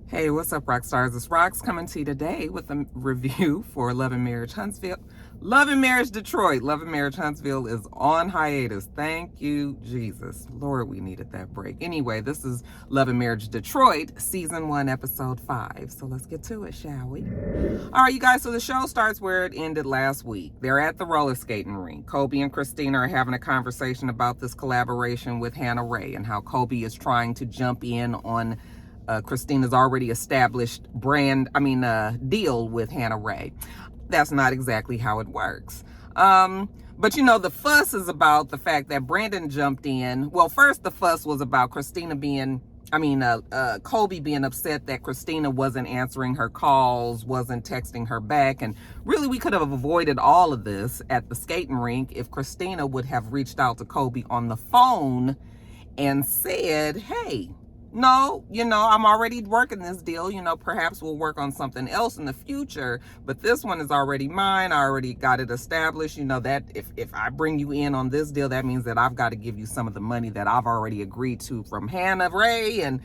Hey, what's up, rock stars? It's Rox coming to you today with a review for Love and Marriage Huntsville. Love and Marriage Detroit. Love and Marriage Huntsville is on hiatus. Thank you, Jesus. Lord, we needed that break. Anyway, this is Love and Marriage Detroit, Season 1, Episode 5. So let's get to it, shall we? All right, you guys, so the show starts where it ended last week. They're at the roller skating rink. Kobe and Christina are having a conversation about this collaboration with Hannah Ray and how Kobe is trying to jump in on Christina's already established deal with Hannah Ray. That's not exactly how it works. But the fuss is about the fact that Brandon jumped in. Well, first the fuss was about Kobe being upset that Christina wasn't answering her calls, wasn't texting her back. And really, we could have avoided all of this at the skating rink if Christina would have reached out to Kobe on the phone and said, hey, no, I'm already working this deal. Perhaps we'll work on something else in the future, but this one is already mine. I already got it established. That if I bring you in on this deal, that means that I've got to give you some of the money that I've already agreed to from Hannah Ray. And,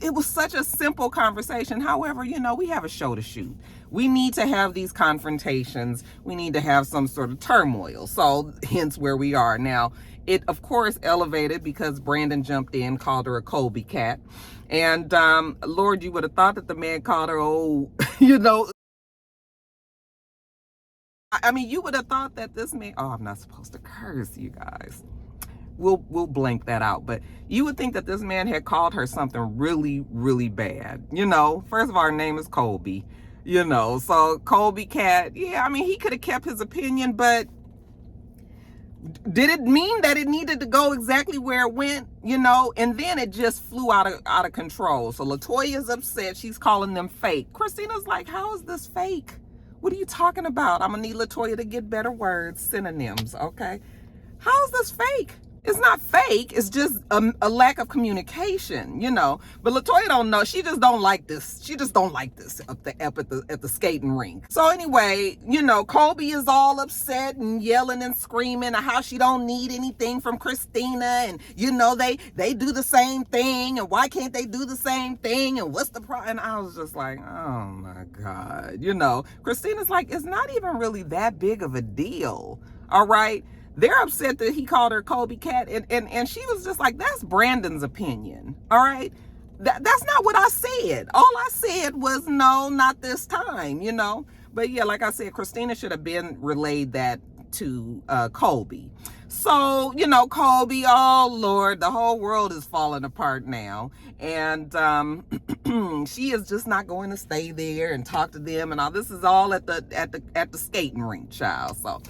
it was such a simple conversation. However, we have a show to shoot. We need to have these confrontations. We need to have some sort of turmoil. So hence where we are now. It, of course, elevated because Brandon jumped in, called her a Kobe cat. And, Lord, you would have thought that the man called her, you would have thought that this man, I'm not supposed to curse, you guys. We'll blank that out. But you would think that this man had called her something really, really bad. First of all, her name is Kobe, so Kobe cat. Yeah, he could have kept his opinion, but did it mean that it needed to go exactly where it went? And then it just flew out of control. So Latoya's upset. She's calling them fake. Christina's like, how is this fake? What are you talking about? I'm gonna need Latoya to get better words, synonyms, okay? How is this fake? It's not fake. It's just a lack of communication, But Latoya don't know. She just don't like this. She just don't like this up at the skating rink. So anyway, Kobe is all upset and yelling and screaming how she don't need anything from Christina, and they do the same thing, and why can't they do the same thing? And what's the problem? And I was just like, oh my God, Christina's like, it's not even really that big of a deal. All right. They're upset that he called her Kobe cat, and she was just like, that's Brandon's opinion, all right? That's not what I said. All I said was, no, not this time, But yeah, like I said, Christina should have been relayed that to Kobe. So, Kobe, oh Lord, the whole world is falling apart now. And she is just not going to stay there and talk to them and all. This is all at the skating rink, child. So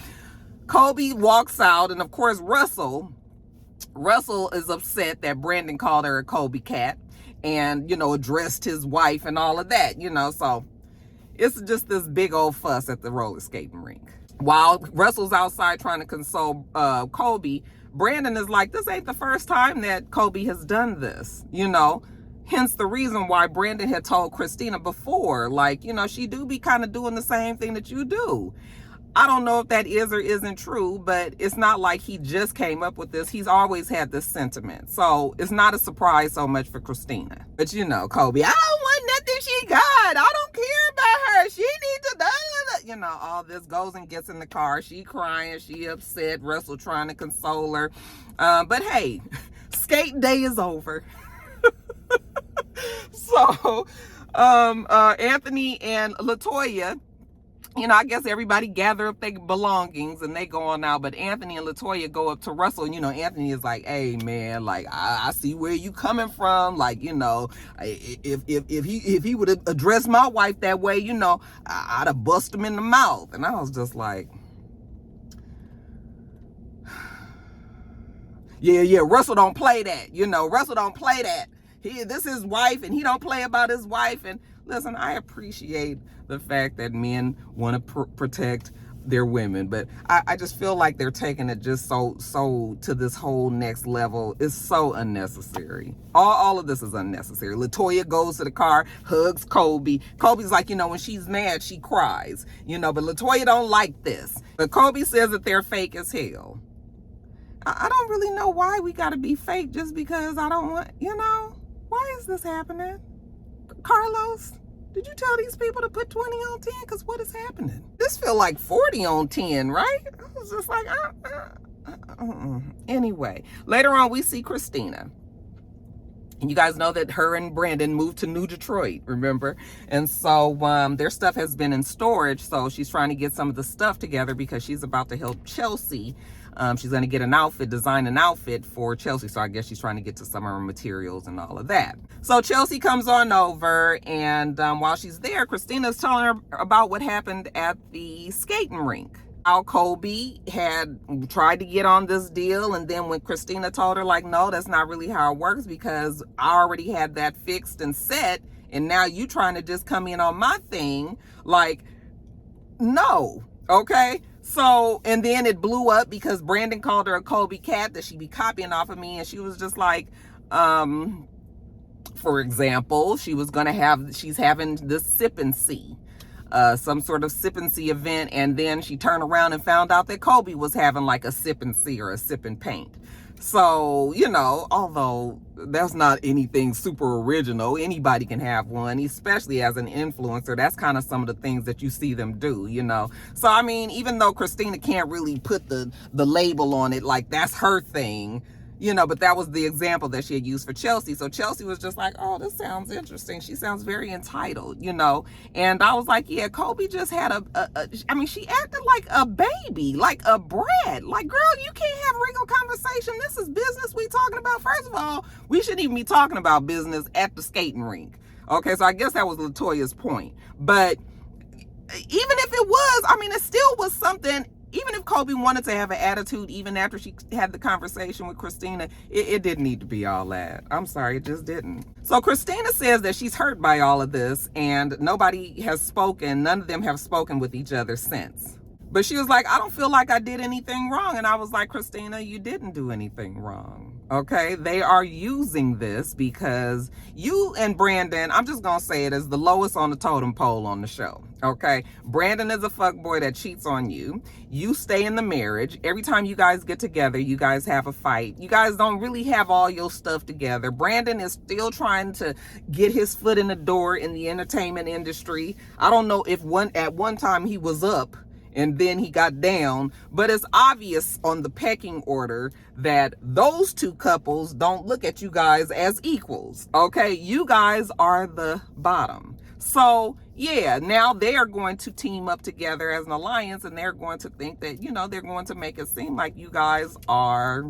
Kobe walks out, and of course Russell is upset that Brandon called her a Kobe cat and addressed his wife and all of that, so it's just this big old fuss at the roller skating rink. While Russell's outside trying to console Kobe, Brandon is like, this ain't the first time that Kobe has done this, hence the reason why Brandon had told Christina before, like, she do be kind of doing the same thing that you do. I don't know if that is or isn't true, but it's not like he just came up with this. He's always had this sentiment. So it's not a surprise so much for Christina. But Kobe, I don't want nothing she got. I don't care about her. She needs to, all this, goes and gets in the car. She crying, she upset. Russell trying to console her. But hey, skate day is over. So Anthony and Latoya, I guess everybody gather up their belongings and they go on out. But Anthony and Latoya go up to Russell, and Anthony is like, hey man, like I see where you coming from. Like, if he would have addressed my wife that way, I'd have bust him in the mouth. And I was just like, yeah, Russell don't play that. Russell don't play that. This is his wife, and he don't play about his wife. And listen, I appreciate the fact that men want to protect their women, but I just feel like they're taking it just so to this whole next level. It's so unnecessary. All of this is unnecessary. Latoya goes to the car, hugs Kobe. Kobe's like, when she's mad, she cries, but Latoya don't like this. But Kobe says that they're fake as hell. I don't really know why we got to be fake just because I don't want, why is this happening? Carlos, did you tell these people to put 20 on 10? Because what is happening? This feel like 40 on 10, right? I was just like, Anyway, later on, we see Christina. And you guys know that her and Brandon moved to New Detroit, remember? And so their stuff has been in storage. So she's trying to get some of the stuff together because she's about to help Chelsea. She's going to get an outfit, design an outfit for Chelsea. So I guess she's trying to get to some of her materials and all of that. So Chelsea comes on over, and while she's there, Christina's telling her about what happened at the skating rink. How Kobe had tried to get on this deal, and then when Christina told her, like, no, that's not really how it works, because I already had that fixed and set, and now you trying to just come in on my thing, like, no, okay? So, and then it blew up because Brandon called her a Kobe cat, that she be copying off of me, and she was just like, for example, she's having this sip and see. Some sort of sip and see event, and then she turned around and found out that Kobe was having like a sip and see or a sip and paint. So, you know, although that's not anything super original, anybody can have one, especially as an influencer. That's kind of some of the things that you see them do, you know. So, I mean, even though Christina can't really put the label on it, like that's her thing, you know, but that was the example that she had used for Chelsea. So Chelsea was just like, oh, this sounds interesting. She sounds very entitled, you know. And I was like, yeah, Kobe just had I mean, she acted like a baby, like a brat. Like, girl, you can't have real conversation. This is business we talking about. First of all, we shouldn't even be talking about business at the skating rink. Okay, so I guess that was LaToya's point. But even if it was, I mean, it still was something. Even if Kobe wanted to have an attitude, even after she had the conversation with Christina, it didn't need to be all that. I'm sorry, it just didn't. So Christina says that she's hurt by all of this, and nobody has spoken. None of them have spoken with each other since. But she was like, I don't feel like I did anything wrong. And I was like, Christina, you didn't do anything wrong. Okay, they are using this because you and Brandon, I'm just gonna say it, as the lowest on the totem pole on the show. Okay, Brandon is a fuckboy that cheats on you. You stay in the marriage. Every time you guys get together, you guys have a fight. You guys don't really have all your stuff together. Brandon is still trying to get his foot in the door in the entertainment industry. I don't know if at one time he was up and then he got down, but it's obvious on the pecking order that those two couples don't look at you guys as equals. Okay, you guys are the bottom. So yeah, now they are going to team up together as an alliance, and they're going to think that, you know, they're going to make it seem like you guys are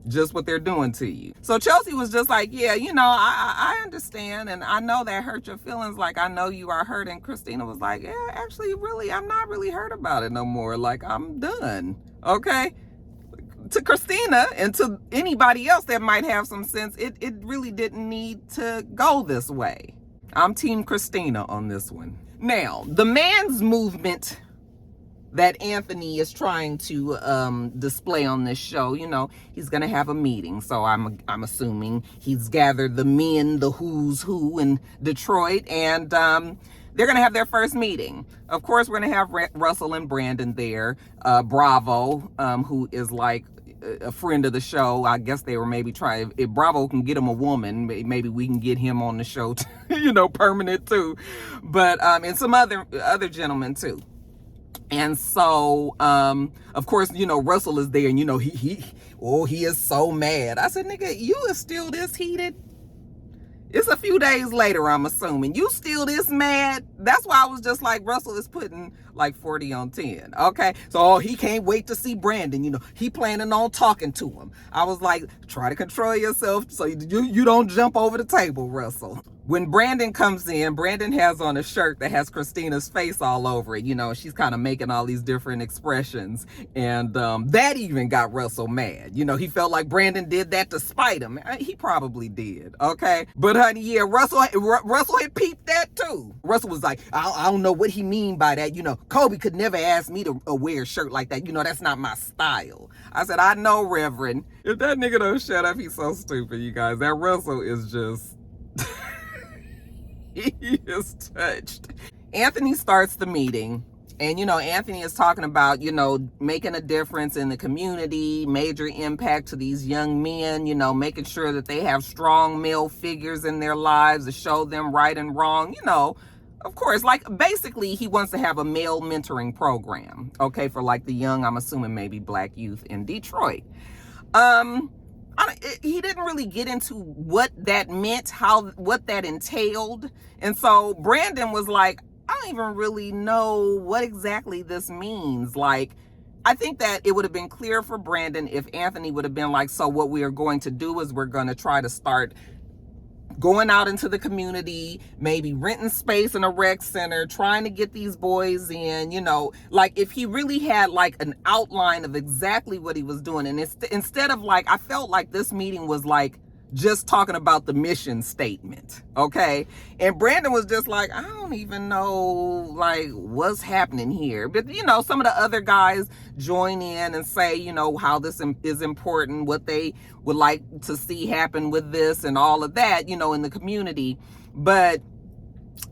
just what they're doing to you. So Chelsea was just like, yeah, you know, I understand, and I know that hurt your feelings. Like, I know you are hurt. And Christina was like, yeah, actually, really, I'm not really hurt about it no more. Like, I'm done. Okay. To Christina and to anybody else that might have some sense, it really didn't need to go this way. I'm Team Christina on this one. Now, the man's movement that Anthony is trying to display on this show, you know, he's gonna have a meeting. So I'm assuming he's gathered the men, the who's who in Detroit, and they're gonna have their first meeting. Of course, we're gonna have Russell and Brandon there. Bravo, who is like a friend of the show. I guess they were maybe trying, if Bravo can get him a woman, maybe we can get him on the show, you know, permanent too. But and some other gentlemen too. And so, of course, you know, Russell is there, and, you know, he is so mad. I said, nigga, you is still this heated? It's a few days later, I'm assuming. You still this mad? That's why I was just like, Russell is putting like 40 on 10. Okay. So he can't wait to see Brandon. You know, he planning on talking to him. I was like, try to control yourself so you don't jump over the table, Russell. When Brandon comes in, Brandon has on a shirt that has Christina's face all over it. You know, she's kind of making all these different expressions. And that even got Russell mad. You know, he felt like Brandon did that to spite him. He probably did, okay? But honey, yeah, Russell had peeped that too. Russell was like, I don't know what he mean by that. You know, Kobe could never ask me to wear a shirt like that. You know, that's not my style. I said, I know, Reverend. If that nigga don't shut up, he's so stupid, you guys. That Russell is just... he is touched. Anthony starts the meeting, And, Anthony is talking about, making a difference in the community, major impact to these young men, making sure that they have strong male figures in their lives to show them right and wrong, of course, like basically he wants to have a male mentoring program, okay, for like the young, I'm assuming maybe black youth in Detroit. He didn't really get into what that meant, what that entailed. And so Brandon was like, I don't even really know what exactly this means. Like, I think that it would have been clear for Brandon if Anthony would have been like, so what we are going to do is we're going to try to start going out into the community, maybe renting space in a rec center, trying to get these boys in, like if he really had like an outline of exactly what he was doing. And instead of like, I felt like this meeting was like just talking about the mission statement, okay? And Brandon was just like, I don't even know like what's happening here. But some of the other guys join in and say, how this is important, what they would like to see happen with this and all of that, in the community. But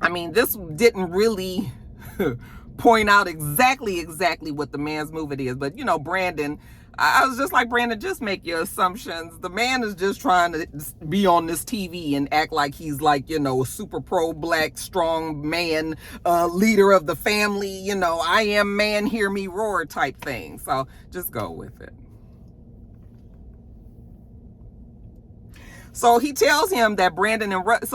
I mean, this didn't really point out exactly what the man's movement is. But Brandon, I was just like, Brandon, just make your assumptions. The man is just trying to be on this TV and act like he's like, a super pro-black, strong man, leader of the family, I am man, hear me roar type thing. So just go with it. So he tells him that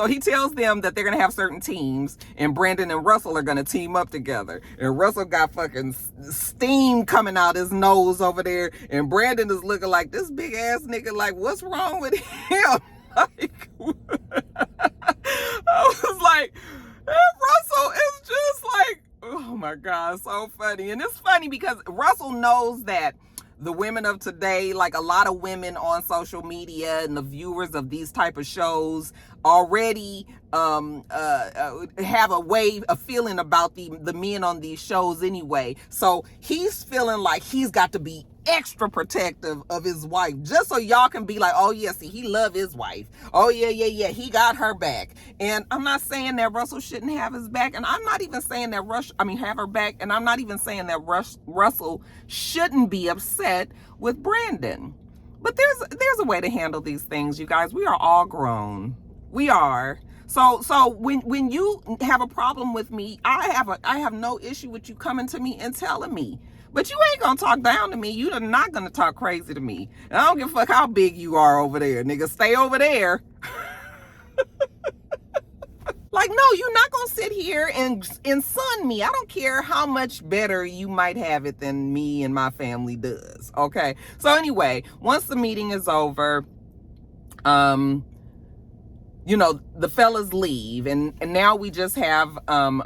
he tells them that they're going to have certain teams and Brandon and Russell are going to team up together. And Russell got fucking steam coming out his nose over there. And Brandon is looking like this big ass nigga, like, what's wrong with him? Like, I was like, Russell is just like, oh my God, so funny. And it's funny because Russell knows that the women of today, like a lot of women on social media and the viewers of these type of shows already have a feeling about the men on these shows anyway. So he's feeling like he's got to be extra protective of his wife, just so y'all can be like, oh yeah, see, he love his wife. Oh yeah, he got her back. And I'm not saying that Russell shouldn't have his back, and I'm not even saying that have her back, and I'm not even saying that Russell shouldn't be upset with Brandon. But there's a way to handle these things, you guys. We are all grown. We are. So when you have a problem with me, I have no issue with you coming to me and telling me. But you ain't gonna talk down to me. You're not gonna talk crazy to me. And I don't give a fuck how big you are over there, nigga. Stay over there. Like, no, you're not gonna sit here and sun me. I don't care how much better you might have it than me and my family does. Okay. So anyway, once the meeting is over, the fellas leave, and now we just have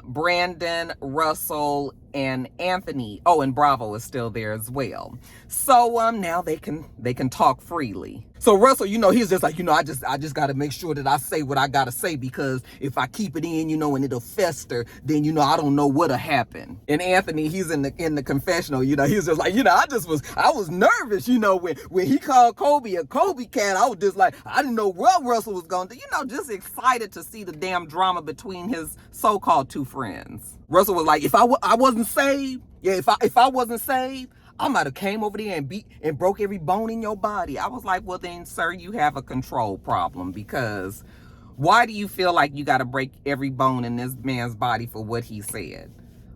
Brandon, Russell, and Anthony. Oh, and Bravo is still there as well. So now they can talk freely. So Russell, he's just like, I just got to make sure that I say what I got to say, because if I keep it in, and it'll fester, then I don't know what'll happen. And Anthony, he's in the confessional, he's just like, I was nervous, when he called Kobe a Kobe cat. I was just like, I didn't know what Russell was going to do, just excited to see the damn drama between his so-called two friends. Russell was like, if I wasn't saved, if I wasn't saved, I might have came over there and beat and broke every bone in your body. I was like, well then, sir, you have a control problem, because why do you feel like you got to break every bone in this man's body for what he said?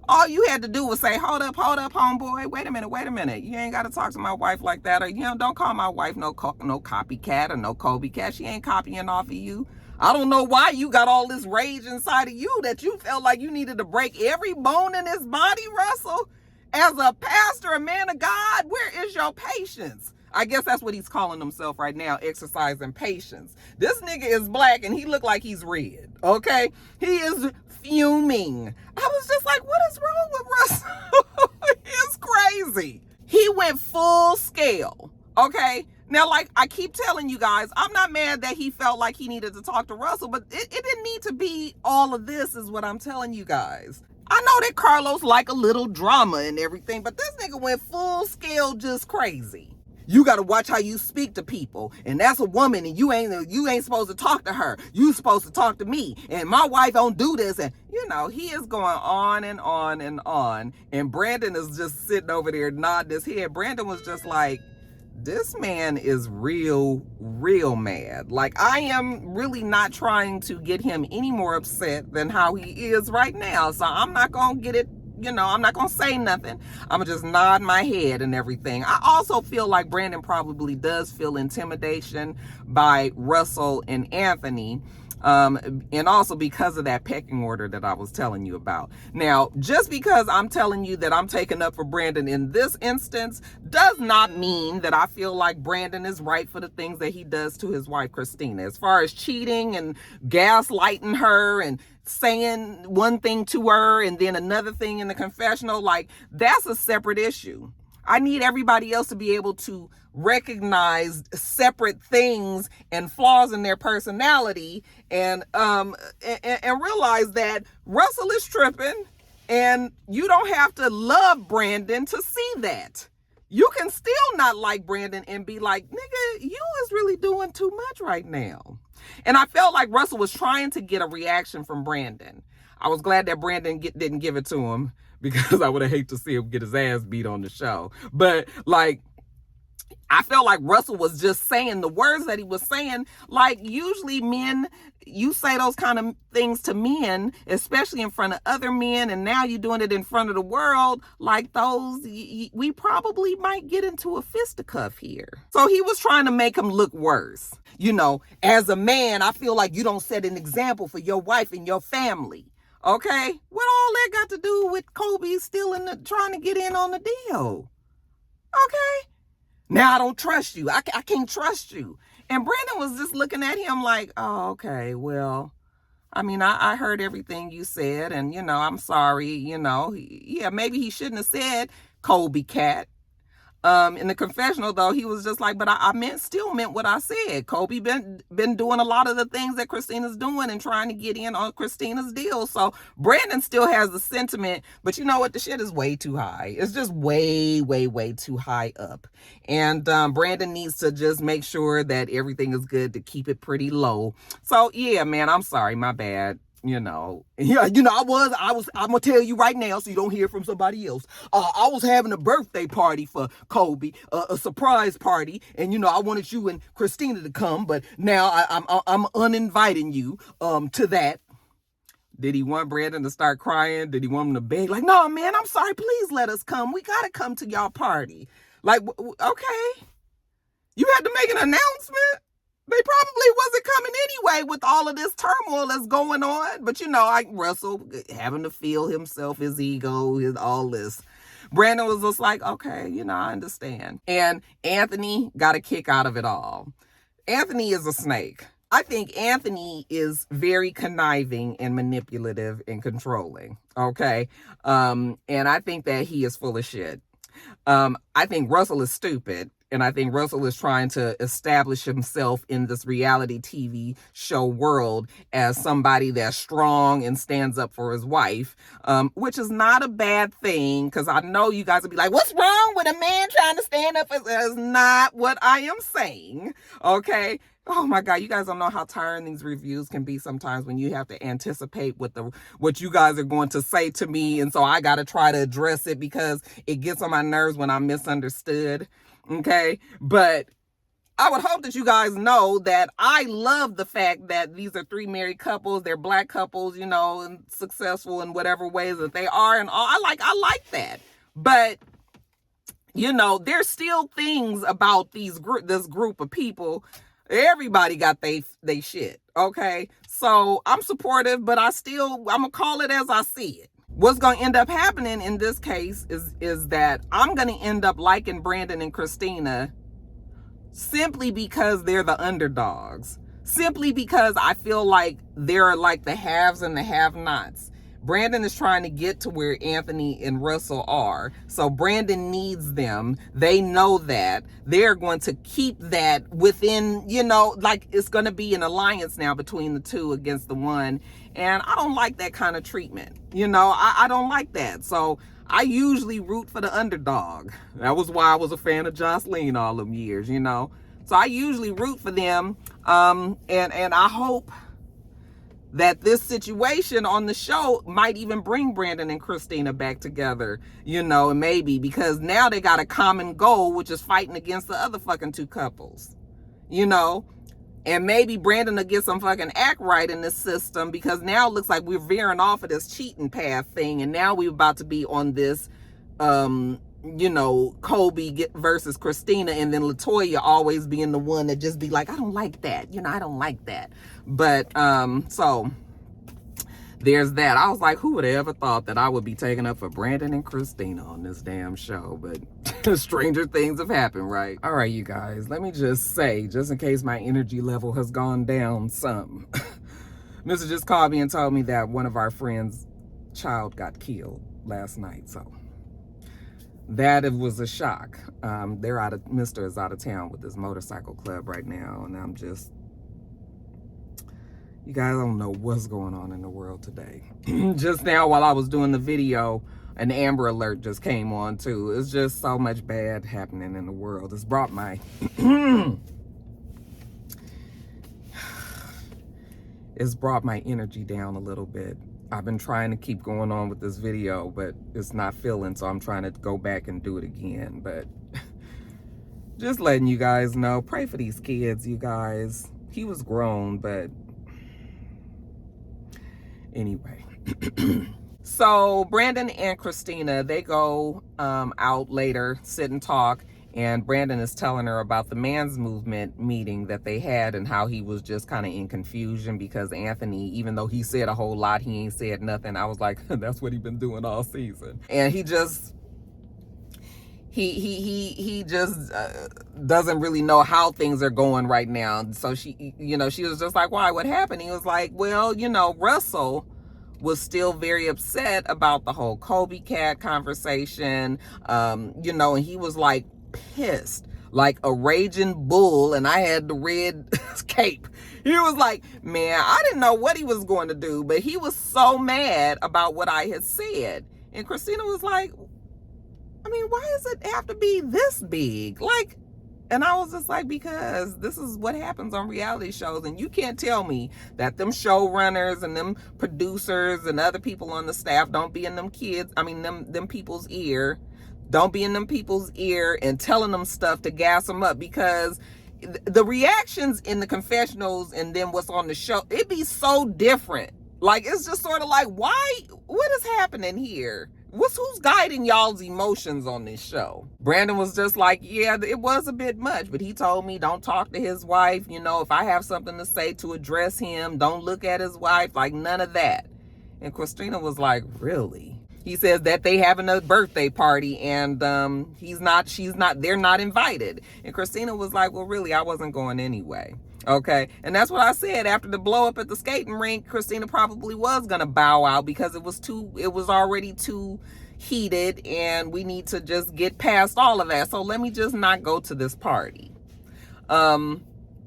All you had to do was say, hold up, homeboy. Wait a minute. You ain't got to talk to my wife like that. Or, don't call my wife no copycat or no Kobe cat. She ain't copying off of you. I don't know why you got all this rage inside of you that you felt like you needed to break every bone in his body, Russell. As a pastor, a man of God, where is your patience? I guess that's what he's calling himself right now, exercising patience. This nigga is black and he look like he's red, okay? He is fuming. I was just like, what is wrong with Russell? It's crazy. He went full scale, okay? Now, like I keep telling you guys, I'm not mad that he felt like he needed to talk to Russell, but it didn't need to be all of this, is what I'm telling you guys. I know that Carlos like a little drama and everything, but this nigga went full scale just crazy. You got to watch how you speak to people. And that's a woman, and you ain't supposed to talk to her. You supposed to talk to me. And my wife don't do this. And, he is going on and on and on. And Brandon is just sitting over there nodding his head. Brandon was just like, this man is real mad. Like, I am really not trying to get him any more upset than how he is right now. So I'm not going to get it. I'm not going to say nothing. I'm going to just nod my head and everything. I also feel like Brandon probably does feel intimidation by Russell and Anthony. And also because of that pecking order that I was telling you about. Now, just because I'm telling you that I'm taking up for Brandon in this instance does not mean that I feel like Brandon is right for the things that he does to his wife, Christina. As far as cheating and gaslighting her and saying one thing to her and then another thing in the confessional, like, that's a separate issue. I need everybody else to be able to recognize separate things and flaws in their personality and realize that Russell is tripping, and you don't have to love Brandon to see that. You can still not like Brandon and be like, nigga, you is really doing too much right now. And I felt like Russell was trying to get a reaction from Brandon. I was glad that Brandon didn't give it to him, because I would have hated to see him get his ass beat on the show. But, like, I felt like Russell was just saying the words that he was saying. Like, usually men, you say those kind of things to men, especially in front of other men, and now you're doing it in front of the world. Like, those, we probably might get into a fisticuff here. So he was trying to make him look worse. As a man, I feel like you don't set an example for your wife and your family. Okay? What all that got to do with Kobe still trying to get in on the deal? Okay? Now I don't trust you. I can't trust you. And Brandon was just looking at him like, oh, okay, well, I mean, I heard everything you said, and, I'm sorry, yeah, maybe he shouldn't have said Kobe cat. In the confessional, though, he was just like, but I still meant what I said. Kobe been doing a lot of the things that Christina's doing and trying to get in on Christina's deal. So Brandon still has the sentiment, but you know what? The shit is way too high. It's just way too high up. And Brandon needs to just make sure that everything is good to keep it pretty low. So yeah, man, I'm sorry, my bad. I'm gonna tell you right now so you don't hear from somebody else. I was having a birthday party for Kobe, a surprise party, and I wanted you and Christina to come, but now I'm uninviting you to that. Did he want Brandon to start crying? Did he want him to beg? Like, no, man, I'm sorry, please let us come. We gotta come to y'all party. Like, okay. You had to make an announcement? They probably wasn't coming anyway with all of this turmoil that's going on. But, Russell having to feel himself, his ego, all this. Brandon was just like, okay, I understand. And Anthony got a kick out of it all. Anthony is a snake. I think Anthony is very conniving and manipulative and controlling. Okay. And I think that he is full of shit. I think Russell is stupid. And I think Russell is trying to establish himself in this reality TV show world as somebody that's strong and stands up for his wife, which is not a bad thing, because I know you guys will be like, what's wrong with a man trying to stand up? That's not what I am saying, okay? Oh my God, you guys don't know how tiring these reviews can be sometimes when you have to anticipate what you guys are going to say to me. And so I got to try to address it because it gets on my nerves when I'm misunderstood. Okay, but I would hope that you guys know that I love the fact that these are three married couples. They're Black couples, and successful in whatever ways that they are, and all. I like that. But there's still things about this group of people. Everybody got they shit. Okay, so I'm supportive, but I'm gonna call it as I see it. What's going to end up happening in this case is that I'm going to end up liking Brandon and Christina simply because they're the underdogs. Simply because I feel like they're like the haves and the have-nots. Brandon is trying to get to where Anthony and Russell are. So Brandon needs them. They know that. They're going to keep that within, like it's going to be an alliance now between the two against the one. And I don't like that kind of treatment. I don't like that. So I usually root for the underdog. That was why I was a fan of Jocelyn all them years, you know. So I usually root for them. And I hope that this situation on the show might even bring Brandon and Christina back together, you know, and maybe because now they got a common goal, which is fighting against the other fucking two couples, you know. And maybe Brandon will get some fucking act right in this system, because now it looks like we're veering off of this cheating path thing, and now we're about to be on this, you know, Colby versus Christina, and then LaToya always being the one that just be like, I don't like that, you know, I don't like that. But so there's that. I was like, who would have ever thought that I would be taking up for Brandon and Christina on this damn show? But stranger things have happened, right? All right, you guys, let me just say, just in case my energy level has gone down some, Mr. just called me and told me that one of our friends' child got killed last night. So that it was a shock. Mr. is out of town with his motorcycle club right now, and I'm just, you guys don't know what's going on in the world today. Just now while I was doing the video, an Amber Alert just came on too. It's just so much bad happening in the world. It's brought my it's brought my energy down a little bit. I've been trying to keep going on with this video, but it's not feeling, so I'm trying to go back and do it again. But just letting you guys know, pray for these kids, you guys. He was grown, but anyway. So Brandon and Christina, they go out later, sit and talk, and Brandon is telling her about the man's movement meeting that they had and how he was just kind of in confusion because Anthony, even though he said a whole lot, he ain't said nothing. I was like, that's what he been doing all season. And he just he just doesn't really know how things are going right now. So she, you know, she was just like, why, what happened? He was like, well, you know, Russell was still very upset about the whole Colby cat conversation, you know, and he was like pissed, like a raging bull, and I had the red cape. He was like, man, I didn't know what he was going to do, but he was so mad about what I had said. And Christina was like, I mean, why does it have to be this big? Like, and I was just like, because this is what happens on reality shows, and you can't tell me that them showrunners and them producers and other people on the staff don't be in them kids, I mean, them people's ear, don't be in them people's ear and telling them stuff to gas them up, because the reactions in the confessionals and then what's on the show, it be so different. Like, it's just sort of like, why, what is happening here? Who's guiding y'all's emotions on this show? Brandon was just like, yeah, it was a bit much, but he told me don't talk to his wife. You know, if I have something to say, to address him, don't look at his wife, like none of that. And Christina was like, really? He says that they having a birthday party and they're not invited. And Christina was like, well, really, I wasn't going anyway. Okay, and that's what I said. After the blow up at the skating rink, Christina probably was gonna bow out because it was already too heated, and we need to just get past all of that. So let me just not go to this party.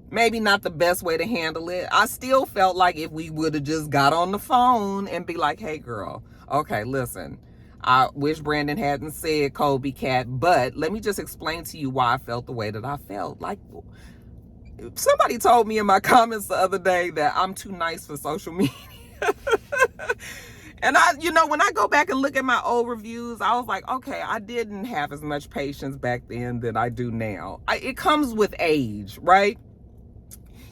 Maybe not the best way to handle it. I still felt like if we would have just got on the phone and be like, hey girl, okay, listen, I wish Brandon hadn't said Colby cat, but let me just explain to you why I felt the way that I felt. Like, somebody told me in my comments the other day that I'm too nice for social media. And I, you know, when I go back and look at my old reviews, I was like, okay, I didn't have as much patience back then than I do now. It comes with age, right?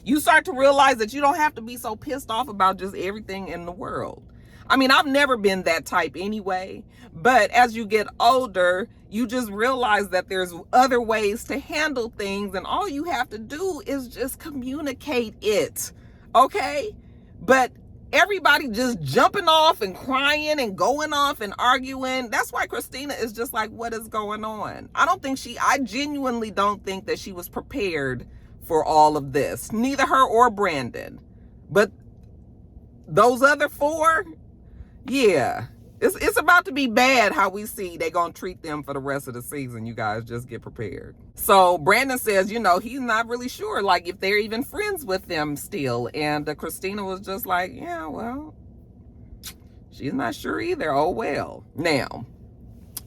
You start to realize that you don't have to be so pissed off about just everything in the world. I mean, I've never been that type anyway, but as you get older, you just realize that there's other ways to handle things, and all you have to do is just communicate it, okay? But everybody just jumping off and crying and going off and arguing, that's why Christina is just like, what is going on? I genuinely don't think that she was prepared for all of this, neither her or Brandon. But those other four, yeah, it's about to be bad how we see they're gonna treat them for the rest of the season. You guys just get prepared. So Brandon says, you know, he's not really sure, like, if they're even friends with them still. And Christina was just like, yeah, well, she's not sure either. Oh, well. Now,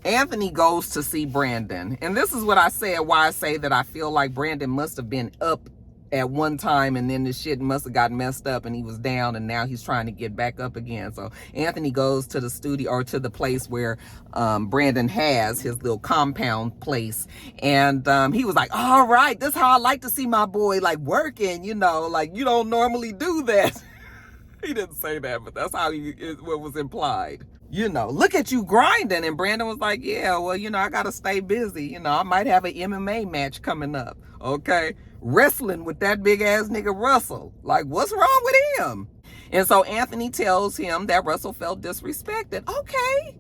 Anthony goes to see Brandon. And this is what I said, why I say that I feel like Brandon must have been up at one time and then the shit must have got messed up and he was down and now he's trying to get back up again. So Anthony goes to the studio, or to the place where Brandon has his little compound place, and he was like, all right, this is how I like to see my boy like working, you know, like you don't normally do that. He didn't say that, but that's how what was implied. You know, look at you grinding. And Brandon was like, yeah, well, you know, I got to stay busy. You know, I might have an MMA match coming up. Okay. Wrestling with that big ass nigga Russell. Like, what's wrong with him? And so Anthony tells him that Russell felt disrespected. Okay,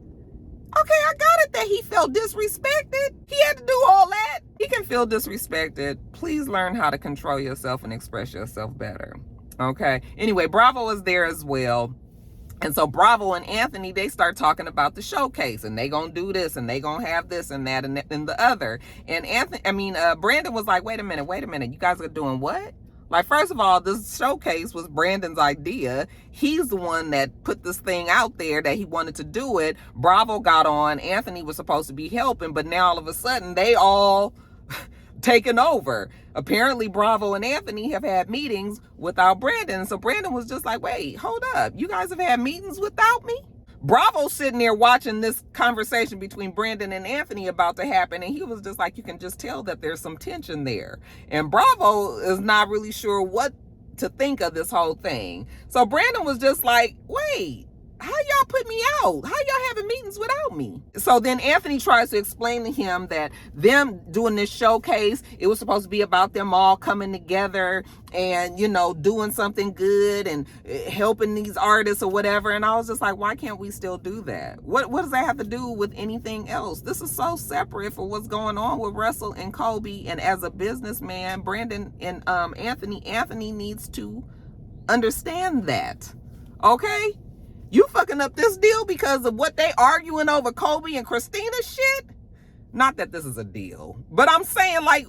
I got it that he felt disrespected. He had to do all that. He can feel disrespected. Please learn how to control yourself and express yourself better. Okay. Anyway, Bravo is there as well. And so Bravo and Anthony, they start talking about the showcase, and they gonna do this, and they gonna have this and that and the other. And Brandon was like, wait a minute, you guys are doing what? Like, first of all, this showcase was Brandon's idea. He's the one that put this thing out there that he wanted to do it. Bravo got on. Anthony was supposed to be helping, but now all of a sudden they all taken over. Apparently Bravo and Anthony have had meetings without Brandon. So Brandon was just like, wait, hold up. You guys have had meetings without me? Bravo's sitting there watching this conversation between Brandon and Anthony about to happen. And he was just like, you can just tell that there's some tension there. And Bravo is not really sure what to think of this whole thing. So Brandon was just like, wait, how y'all put me out? How y'all having meetings without me? So then Anthony tries to explain to him that them doing this showcase, it was supposed to be about them all coming together and, you know, doing something good and helping these artists or whatever. And I was just like, why can't we still do that? What does that have to do with anything else? This is so separate for what's going on with Russell and Kobe. And as a businessman, Brandon and Anthony needs to understand that. Okay? You fucking up this deal because of what they arguing over Kobe and Christina shit? Not that this is a deal, but I'm saying, like,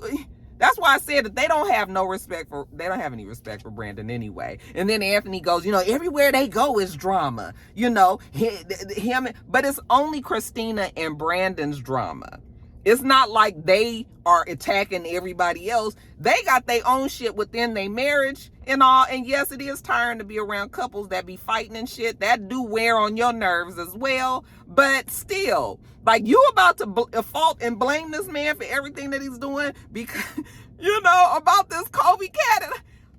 that's why I said that they don't have any respect for Brandon anyway. And then Anthony goes, you know, everywhere they go is drama, you know, him, but it's only Christina and Brandon's drama. It's not like they are attacking everybody else. They got their own shit within their marriage and all. And yes, it is tiring to be around couples that be fighting and shit. That do wear on your nerves as well. But still, like, you about to fault and blame this man for everything that he's doing because, you know, about this Kobe cat. And,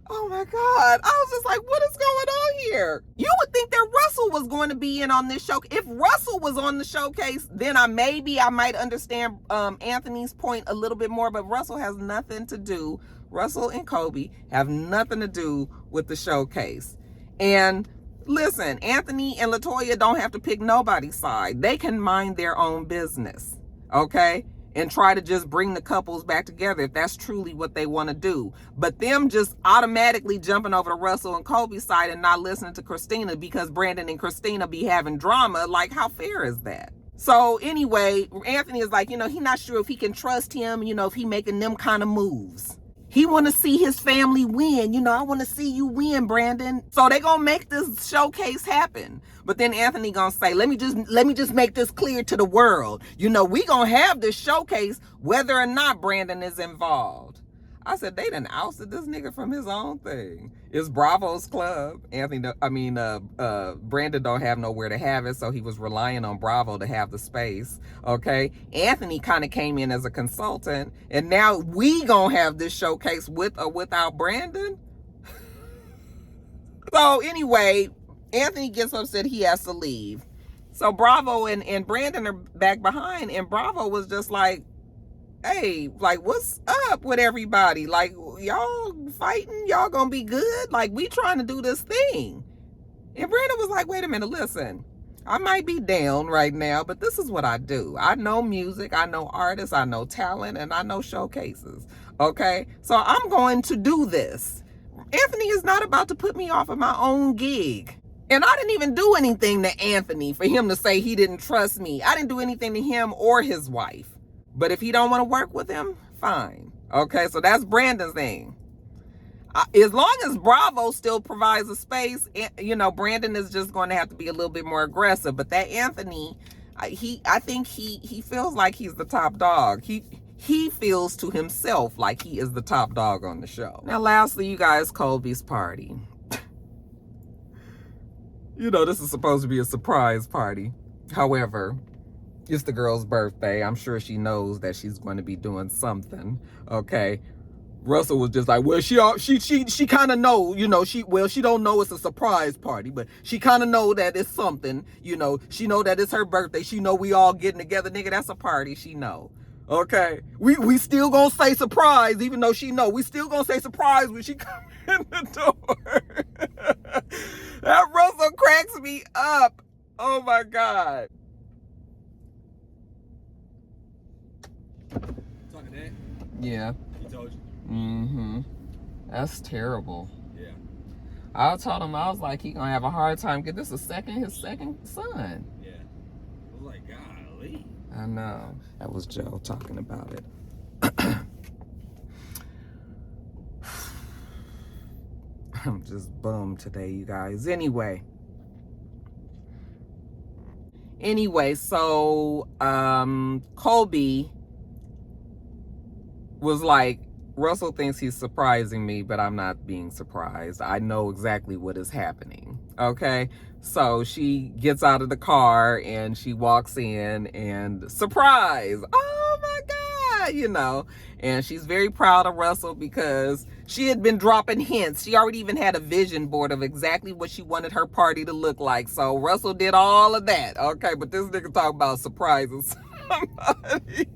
oh my God. I was just like, what is going on here? You would think that Russell was going to be in on this show. If Russell was on the showcase, then I might understand Anthony's point a little bit more, but Russell has nothing to do. Russell and Kobe have nothing to do with the showcase. And listen, Anthony and LaToya don't have to pick nobody's side. They can mind their own business. Okay? And try to just bring the couples back together if that's truly what they want to do. But them just automatically jumping over to Russell and Kobe's side and not listening to Christina because Brandon and Christina be having drama, like, how fair is that? So anyway, Anthony is like, you know, he's not sure if he can trust him, you know, if he making them kind of moves. He want to see his family win. You know, I want to see you win, Brandon. So they gonna make this showcase happen. But then Anthony gonna say, let me just make this clear to the world. You know, we gonna have this showcase whether or not Brandon is involved. I said, they done ousted this nigga from his own thing. It's Bravo's club. Brandon don't have nowhere to have it, so he was relying on Bravo to have the space. Okay, Anthony kind of came in as a consultant, and now we gonna have this showcase with or without Brandon. So anyway, Anthony gets upset he has to leave. So Bravo and Brandon are back behind, and Bravo was just like, hey, like, what's up with everybody? Like, y'all fighting? Y'all gonna be good? Like, we trying to do this thing. And Brandon was like, wait a minute, listen, I might be down right now, but this is what I do. I know music, I know artists, I know talent, and I know showcases. Okay? So I'm going to do this. Anthony is not about to put me off of my own gig. And I didn't even do anything to Anthony for him to say he didn't trust me. I didn't do anything to him or his wife. But if he don't want to work with him, fine. Okay, so that's Brandon's thing. As long as Bravo still provides a space, you know, Brandon is just going to have to be a little bit more aggressive. But that Anthony, I think he feels like he's the top dog. He feels to himself like he is the top dog on the show. Now, lastly, you guys, Colby's party. You know, this is supposed to be a surprise party. However, it's the girl's birthday. I'm sure she knows that she's going to be doing something. Okay. Russell was just like, well, she kind of know, you know, she don't know it's a surprise party, but she kind of know that it's something, you know, she know that it's her birthday. She know we all getting together, nigga, that's a party. She know. Okay. We still gonna say surprise, even though she know. We still gonna say surprise when she come in the door. That Russell cracks me up. Oh my God. Talking that? Yeah. He told you? Mm-hmm. That's terrible. Yeah. I told him, I was like, he gonna have a hard time get this his second son. Yeah. I was like, golly. I know. That was Joe talking about it. I'm just bummed today, you guys. Anyway, so Colby was like, Russell thinks he's surprising me, but I'm not being surprised. I know exactly what is happening. Okay. So she gets out of the car and she walks in and surprise. Oh my God, you know, and she's very proud of Russell because she had been dropping hints. She already even had a vision board of exactly what she wanted her party to look like. So Russell did all of that. Okay. But this nigga talk about surprising somebody.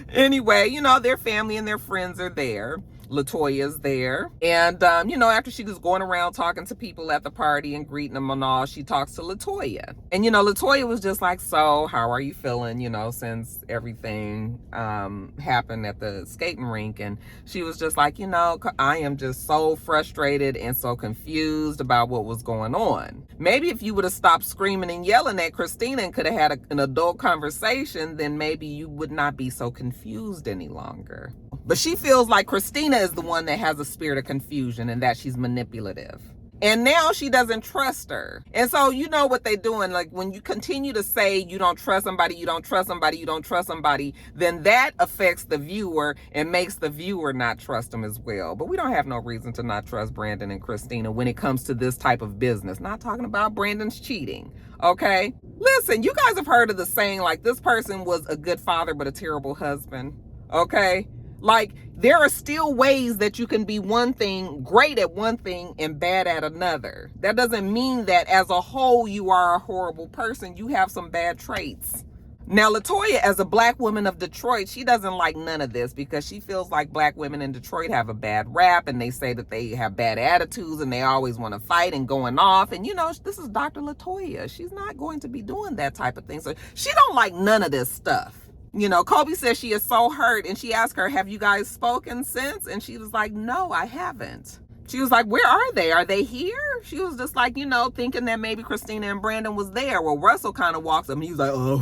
Anyway, you know, their family and their friends are there. LaToya's there. And, you know, after she was going around talking to people at the party and greeting them and all, she talks to LaToya. And, you know, LaToya was just like, so how are you feeling, you know, since everything happened at the skating rink? And she was just like, you know, I am just so frustrated and so confused about what was going on. Maybe if you would have stopped screaming and yelling at Christina and could have had an adult conversation, then maybe you would not be so confused any longer. But she feels like Christina is the one that has a spirit of confusion and that she's manipulative. And now she doesn't trust her. And so you know what they're doing. Like when you continue to say you don't trust somebody, you don't trust somebody, you don't trust somebody, then that affects the viewer and makes the viewer not trust them as well. But we don't have no reason to not trust Brandon and Christina when it comes to this type of business. Not talking about Brandon's cheating. Okay? Listen, you guys have heard of the saying, like, this person was a good father but a terrible husband. Okay? Like, there are still ways that you can be one thing, great at one thing, and bad at another. That doesn't mean that as a whole you are a horrible person. You have some bad traits. Now, LaToya, as a black woman of Detroit, she doesn't like none of this because she feels like black women in Detroit have a bad rap and they say that they have bad attitudes and they always want to fight and going off. And, you know, this is Dr. LaToya. She's not going to be doing that type of thing. So she don't like none of this stuff. You know, Colby says she is so hurt and she asked her, have you guys spoken since? And she was like, no, I haven't. She was like, where are they? Are they here? She was just like, you know, thinking that maybe Christina and Brandon was there. Well, Russell kind of walks up and he's like, oh,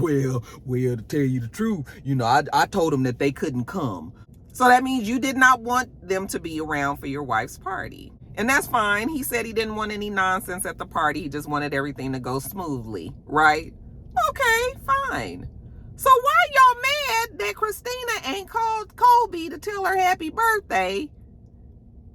well, to tell you the truth, you know, I told them that they couldn't come. So that means you did not want them to be around for your wife's party. And that's fine. He said he didn't want any nonsense at the party. He just wanted everything to go smoothly, right? Okay, fine. So why y'all mad that Christina ain't called Colby to tell her happy birthday?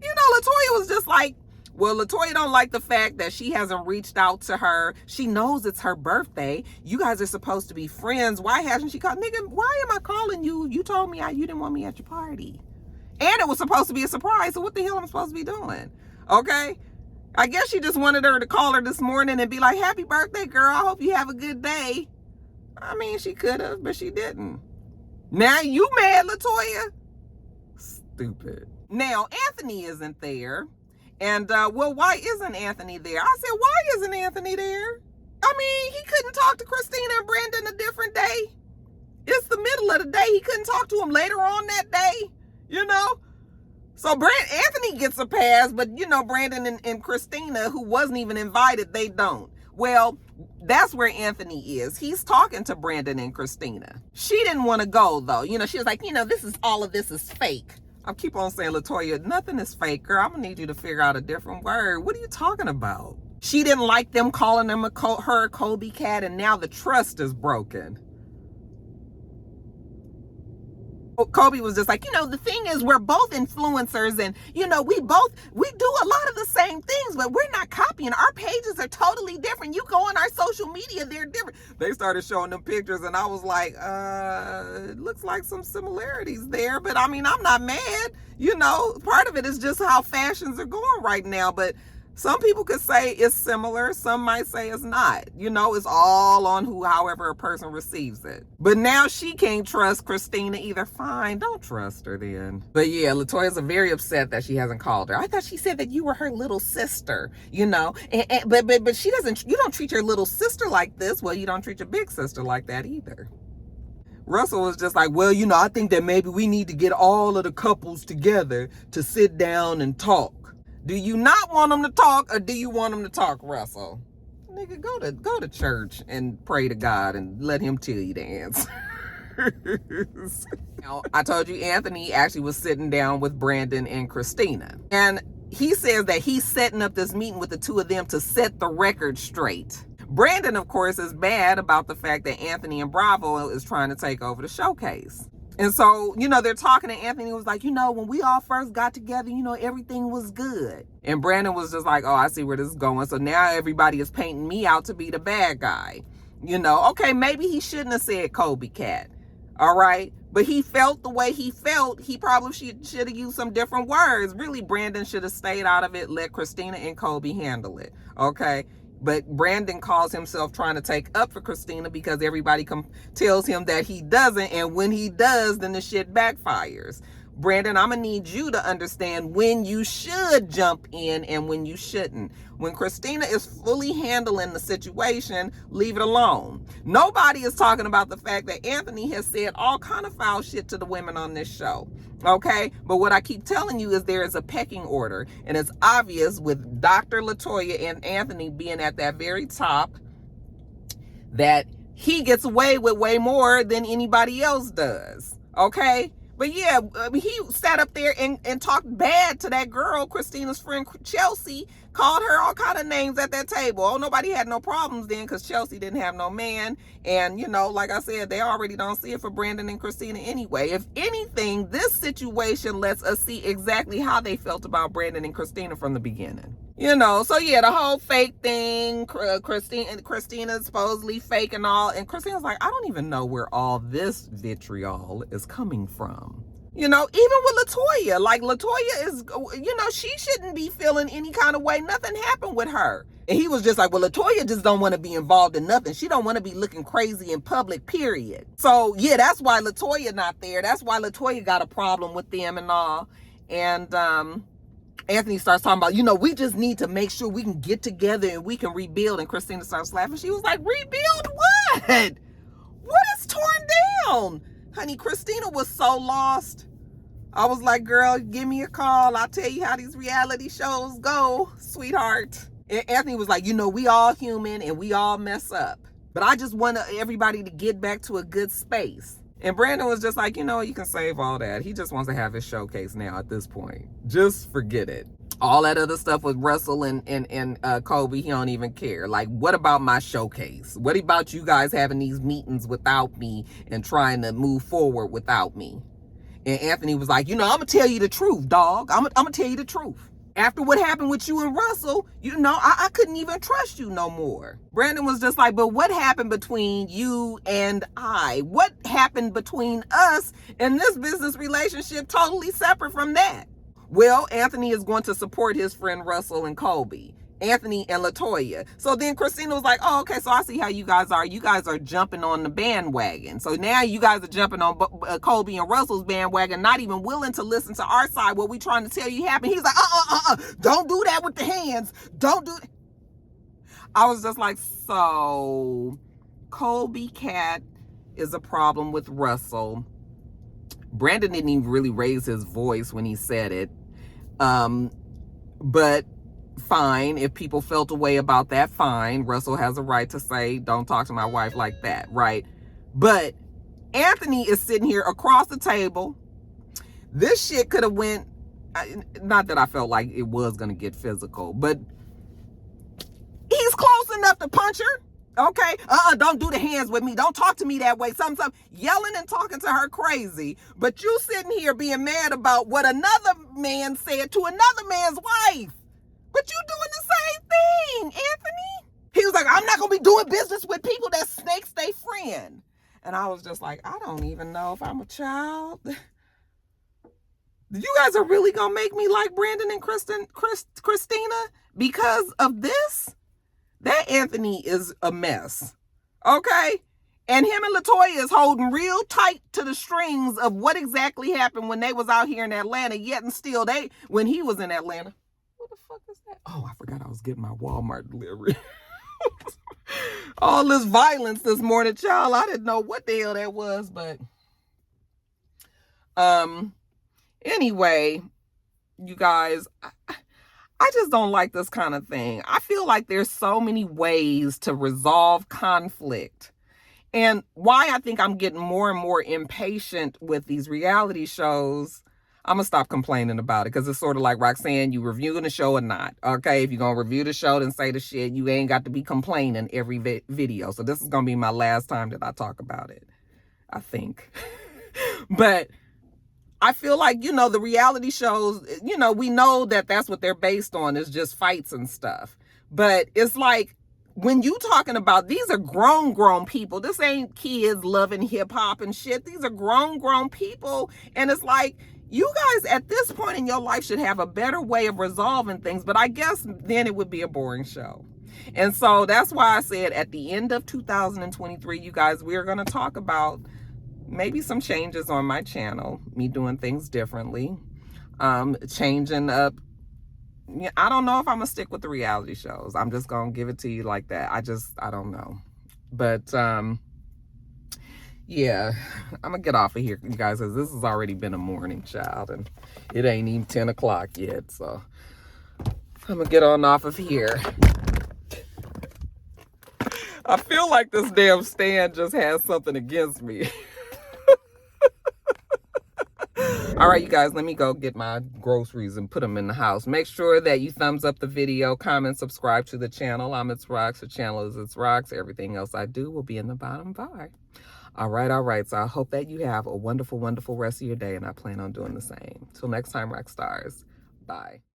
You know, LaToya was just like, well, LaToya don't like the fact that she hasn't reached out to her. She knows it's her birthday. You guys are supposed to be friends. Why hasn't she called? Nigga, why am I calling you? You told me you didn't want me at your party. And it was supposed to be a surprise. So what the hell am I supposed to be doing? Okay? I guess she just wanted her to call her this morning and be like, happy birthday, girl. I hope you have a good day. I mean, she could have, but she didn't. Now you mad, LaToya? Stupid. Now, Anthony isn't there. And, well, why isn't Anthony there? I said, why isn't Anthony there? I mean, he couldn't talk to Christina and Brandon a different day. It's the middle of the day. He couldn't talk to him later on that day, you know? So Anthony gets a pass, but, you know, Brandon and Christina, who wasn't even invited, they don't. Well, that's where Anthony is. He's talking to Brandon and Christina. She didn't want to go, though. You know, she was like, you know, all of this is fake. I keep on saying, LaToya, nothing is fake, girl. I'm going to need you to figure out a different word. What are you talking about? She didn't like them calling her a Kobe cat, and now the trust is broken. Kobe was just like, the thing is, we're both influencers, and we do a lot of the same things, but we're not copying. Our pages are totally different. You go on our social media, they're different. They started showing them pictures, and I was like, it looks like some similarities there, but I mean, I'm not mad. Part of it is just how fashions are going right now, but some people could say it's similar. Some might say it's not. It's all on however a person receives it. But now she can't trust Christina either. Fine, don't trust her then. But yeah, Latoya's very upset that she hasn't called her. I thought she said that you were her little sister, but she doesn't. You don't treat your little sister like this. Well, you don't treat your big sister like that either. Russell was just like, well, I think that maybe we need to get all of the couples together to sit down and talk. Do you not want them to talk, or do you want them to talk, Russell? Nigga, go to church and pray to God and let him tell you the answers. Now, I told you Anthony actually was sitting down with Brandon and Christina. And he says that he's setting up this meeting with the two of them to set the record straight. Brandon, of course, is mad about the fact that Anthony and Bravo is trying to take over the showcase. And so, they're talking, and Anthony was like, when we all first got together, everything was good. And Brandon was just like, oh, I see where this is going. So now everybody is painting me out to be the bad guy. Okay, maybe he shouldn't have said Kobe cat. All right. But he felt the way he felt. He probably should have used some different words. Really, Brandon should have stayed out of it. Let Christina and Kobe handle it. Okay. But Brandon calls himself trying to take up for Christina because everybody tells him that he doesn't. And when he does, then the shit backfires. Brandon, I'm going to need you to understand when you should jump in and when you shouldn't. When Christina is fully handling the situation, leave it alone. Nobody is talking about the fact that Anthony has said all kind of foul shit to the women on this show. Okay? But what I keep telling you is there is a pecking order. And it's obvious with Dr. Latoya and Anthony being at that very top that he gets away with way more than anybody else does. Okay? But yeah, he sat up there and talked bad to that girl, Christina's friend Chelsea, called her all kind of names at that table. Oh, nobody had no problems then because Chelsea didn't have no man. And, like I said, they already don't see it for Brandon and Christina anyway. If anything, this situation lets us see exactly how they felt about Brandon and Christina from the beginning. So yeah, the whole fake thing, Christina supposedly fake and all. And Christina's like, I don't even know where all this vitriol is coming from. Even with Latoya, like Latoya is, she shouldn't be feeling any kind of way. Nothing happened with her. And he was just like, well, Latoya just don't want to be involved in nothing. She don't want to be looking crazy in public, period. So yeah, that's why Latoya not there. That's why Latoya got a problem with them and all. And, Anthony starts talking about, we just need to make sure we can get together and we can rebuild. And Christina starts laughing. She was like, rebuild what? What is torn down? Honey, Christina was so lost. I was like, girl, give me a call. I'll tell you how these reality shows go, sweetheart. And Anthony was like, we all human and we all mess up. But I just want everybody to get back to a good space. And Brandon was just like, you can save all that. He just wants to have his showcase now at this point. Just forget it. All that other stuff with Russell and Kobe, he don't even care. Like, what about my showcase? What about you guys having these meetings without me and trying to move forward without me? And Anthony was like, I'm going to tell you the truth, dog. I'm going to tell you the truth. After what happened with you and Russell, I couldn't even trust you no more. Brandon was just like, but what happened between you and I? What happened between us and this business relationship totally separate from that? Well, Anthony is going to support his friend Russell and Kobe. Anthony and Latoya. So then Christina was like, oh, okay, so I see how you guys are. You guys are jumping on the bandwagon. So now you guys are jumping on Kobe and Russell's bandwagon, not even willing to listen to our side, what we trying to tell you happened. He's like, don't do that with the hands. Don't do it. I was just like, so Kobe cat is a problem with Russell. Brandon didn't even really raise his voice when he said it. But fine, if people felt a way about that, fine. Russell has a right to say, don't talk to my wife like that, right? But Anthony is sitting here across the table. This shit could have went, not that I felt like it was going to get physical, but enough to punch her. Okay, don't do the hands with me. Don't talk to me that way. Something, yelling and talking to her crazy. But you sitting here being mad about what another man said to another man's wife. But you doing the same thing, Anthony. He was like, I'm not going to be doing business with people that snakes they friend. And I was just like, I don't even know if I'm a child. You guys are really going to make me like Brandon and Christina because of this? That Anthony is a mess. Okay? And him and LaToya is holding real tight to the strings of what exactly happened when they was out here in Atlanta, yet and still when he was in Atlanta. What the fuck is that? Oh, I forgot I was getting my Walmart delivery. All this violence this morning, child. I didn't know what the hell that was, but anyway, you guys, I just don't like this kind of thing. I feel like there's so many ways to resolve conflict. And why I think I'm getting more and more impatient with these reality shows, I'm going to stop complaining about it because it's sort of like Roxanne, you reviewing the show or not. Okay, if you're going to review the show, then say the shit. You ain't got to be complaining every video. So this is going to be my last time that I talk about it, I think. But I feel like, the reality shows, we know that that's what they're based on is just fights and stuff. But it's like, when you talking about, these are grown people. This ain't kids loving hip hop and shit. These are grown people. And it's like, you guys at this point in your life should have a better way of resolving things. But I guess then it would be a boring show. And so that's why I said at the end of 2023, you guys, we're going to talk about maybe some changes on my channel, me doing things differently, changing up. I don't know if I'm gonna stick with the reality shows. I'm just gonna give it to you like that. I don't know. But yeah, I'm gonna get off of here, you guys, because this has already been a morning, child, and it ain't even 10 o'clock yet. So I'm gonna get on off of here. I feel like this damn stand just has something against me. All right, you guys, let me go get my groceries and put them in the house. Make sure that you thumbs up the video, comment, subscribe to the channel. I'm itsrox. The channel is itsrox. Everything else I do will be in the bottom bar. All right. So I hope that you have a wonderful, wonderful rest of your day, and I plan on doing the same. Till next time, rock stars. Bye.